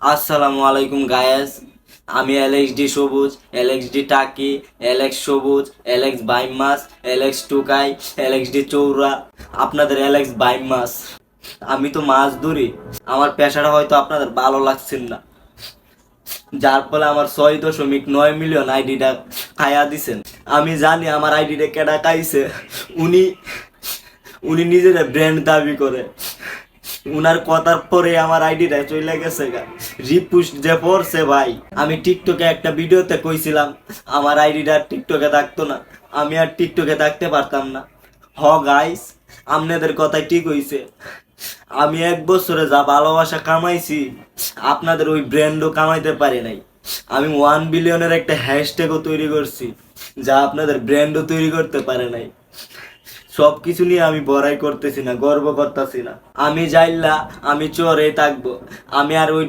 আসসালামু আলাইকুম গায়েস। আমি এলএক্সডি সবুজ, এলএক্সডি টাকি, এলএক্স সবুজ, এলএক্স বাইমাস, এলএক্স টুকাই, এলএক্সডি চৌরা, আপনাদের এলএক্স বাইমাস। আমি তো মাছ ধরি। আমার পেশাটা হয়তো আপনাদের ভালো লাগছেন না, যার ফলে আমার 6.9 মিলিয়ন আইডিটা খায়া দিছেন। আমি জানি আমার আইডিটা কেডা খাইছে। উনি উনি নিজের ব্র্যান্ড দাবি করে। উনার কথার পরে আমার আইডিটা চলে গেছে গা। রিপুস্ট যে পড়ছে ভাই। আমি টিকটকে একটা ভিডিওতে কইছিলাম আমার আইডিটা টিকটকে থাকতো না, আমি আর টিকটকে থাকতে পারতাম না। গাইস, আপনাদের কথাই ঠিক হইছে। আমি 1 বছরে যা ভালোবাসা কামাইছি, আপনাদের ওই ব্র্যান্ডও কামাইতে পারি নাই। আমি 1 বিলিয়নের একটা হ্যাশট্যাগও তৈরি করছি, যা আপনাদের ব্র্যান্ডও তৈরি করতে পারে নাই। সবকিছু নিয়ে আমি বড়াই করতেছি না, গর্ব করতেছি না। আমি যাইলা আমি চোরে থাকবো। আমি আর ওই